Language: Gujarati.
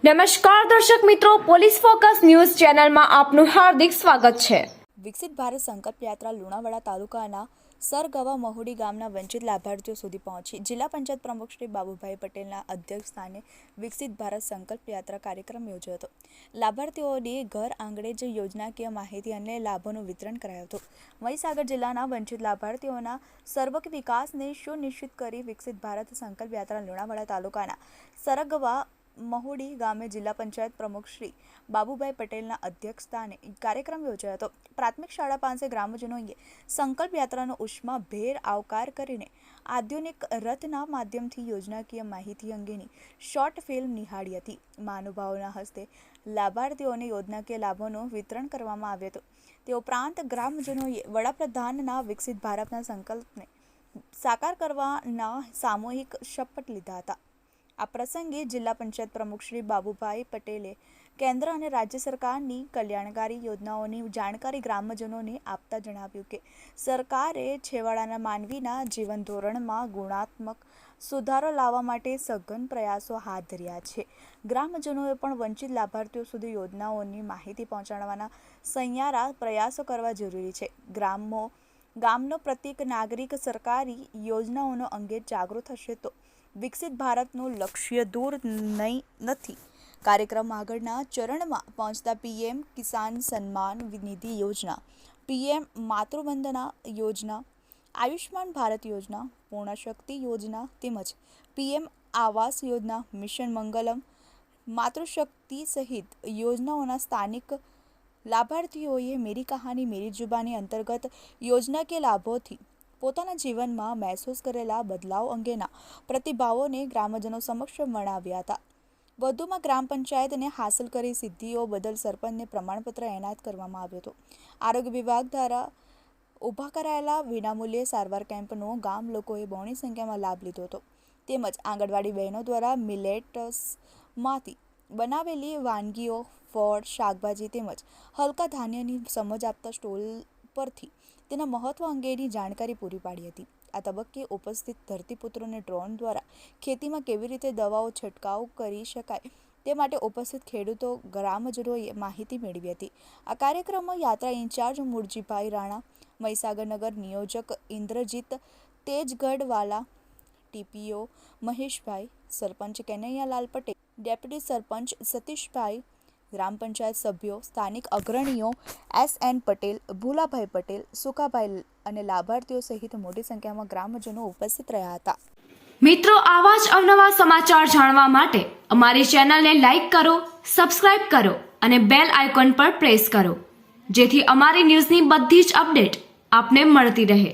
નમસ્કાર દર્શક મિત્રો, પોલીસ ફોકસ ન્યૂઝ ચેનલમાં આપનું હાર્દિક સ્વાગત છે। વિકસિત ભારત સંકલ્પ યાત્રા લુણાવાડા તાલુકાના સરગવા મહુડી ગામના વંચિત લાભાર્થીઓ સુધી પહોંચી। જિલ્લા પંચાયત પ્રમુખ શ્રી બાબુભાઈ પટેલના અધ્યક્ષસ્થાને વિકસિત ભારત સંકલ્પ યાત્રા કાર્યક્રમ યોજાયો હતો। લાભાર્થીઓને ઘર આંગણે જ યોજનાકીય માહિતી અને લાભોનું વિતરણ કરાયું હતું। મહીસાગર જિલ્લાના વંચિત લાભાર્થીઓના સર્વગ્ર વિકાસને સુનિશ્ચિત કરી વિકસિત ભારત સંકલ્પ યાત્રા લુણાવાડા તાલુકાના સરગવા મહુડી ગામે જિલ્લા પંચાયત પ્રમુખ શ્રી બાબુભાઈ પટેલના અધ્યક્ષસ્થાને કાર્યક્રમ યોજાયો હતો। પ્રાથમિક શાળા પાસે ગ્રામજનોએ સંકલ્પ યાત્રાનો ઉષ્માભેર આવકાર કરીને આધુનિક રથના માધ્યમથી યોજનાકીય માહિતી અંગેની શોર્ટ ફિલ્મ નિહાળી હતી। મહાનુભાવોના હસ્તે લાભાર્થીઓને યોજનાકીય લાભોનું વિતરણ કરવામાં આવ્યું હતું। તે ઉપરાંત ગ્રામજનોએ વડાપ્રધાનના વિકસિત ભારતના સંકલ્પને સાકાર કરવાના સામૂહિક શપથ લીધા હતા। આ પ્રસંગે જિલ્લા પંચાયત પ્રમુખ શ્રી બાબુભાઈ પટેલે કેન્દ્ર અને રાજ્ય સરકારની કલ્યાણકારી યોજનાઓની જાણકારી ગ્રામજનોને આપતા જણાવ્યું કે સરકારે છેવાડાના માનવીના જીવન ધોરણમાં ગુણાત્મક સુધારો લાવવા માટે સઘન પ્રયાસો હાથ ધર્યા છે। ગ્રામજનોએ પણ વંચિત લાભાર્થીઓ સુધી યોજનાઓની માહિતી પહોંચાડવાના સહિયારા પ્રયાસો કરવા જરૂરી છે। ગામનો પ્રત્યેક નાગરિક સરકારી યોજનાઓનો અંગે જાગૃત હશે તો વિકસિત ભારતનું લક્ષ્ય દૂર નથી। કાર્યક્રમ આગળના ચરણમાં પહોંચતા પીએમ કિસાન સન્માન નિધિ યોજના, પીએમ માતૃવંદના યોજના, આયુષ્માન ભારત યોજના, પૂર્ણ શક્તિ યોજના તેમજ પીએમ આવાસ યોજના, મિશન મંગલમ, માતૃશક્તિ સહિત યોજનાઓના સ્થાનિક લાભાર્થીઓએ મેરી કહાની મેરી જુબાની અંતર્ગત યોજનાકીય લાભોથી પોતાના જીવનમાં મહેસૂસ કરેલા બદલાવ અંગેના પ્રતિભાવોને ગ્રામજનો સમક્ષ વર્ણવ્યા હતા। વધુમાં ગ્રામ પંચાયતને હાંસલ કરી સિદ્ધિઓ બદલ સરપંચને પ્રમાણપત્ર એનાયત કરવામાં આવ્યું હતું। આરોગ્ય વિભાગ દ્વારા ઊભા કરાયેલા વિનામૂલ્યે સારવાર કેમ્પનો ગામ લોકોએ બહોળી સંખ્યામાં લાભ લીધો હતો। તેમજ આંગણવાડી બહેનો દ્વારા મિલેટ્સમાંથી બનાવેલી વાનગીઓ, ફળ, શાકભાજી તેમજ હલકા ધાન્યની સમજ આપતા સ્ટોલ પરથી તેના મહત્વ અંગેની જાણકારી પૂરી પાડી હતી। આ તબક્કે ઉપસ્થિત ધરતીપુત્રોને ડ્રોન દ્વારા ખેતીમાં કેવી રીતે દવાઓ છંટકાવ કરી શકાય તે માટે ઉપસ્થિત ખેડૂતો ગ્રામજનોએ માહિતી મેળવી હતી। આ કાર્યક્રમમાં યાત્રા ઇન્ચાર્જ મૂળજીભાઈ રાણા, મહીસાગર નગર નિયોજક ઇન્દ્રજીત તેજગઢવાલા, ટીપીઓ મહેશભાઈ, સરપંચ કનૈયાલાલ પટેલ, ડેપ્યુટી સરપંચ સતીશભાઈ, ગ્રામ પંચાયત સભ્યો, સ્થાનિક અગ્રણીઓ એસ.એન. પટેલ, ભૂલાભાઈ પટેલ, સુકાભાઈ અને લાભાર્થીઓ સહિત મોટી સંખ્યામાં ગ્રામજનો ઉપસ્થિત રહ્યા હતા। મિત્રો, આવા જ અવનવા સમાચાર જાણવા માટે અમારી ચેનલને લાઈક કરો, સબસ્ક્રાઇબ કરો અને બેલ આઇકોન પર પ્રેસ કરો, જેથી અમારી ન્યૂઝની બધી જ અપડેટ આપને મળતી રહે।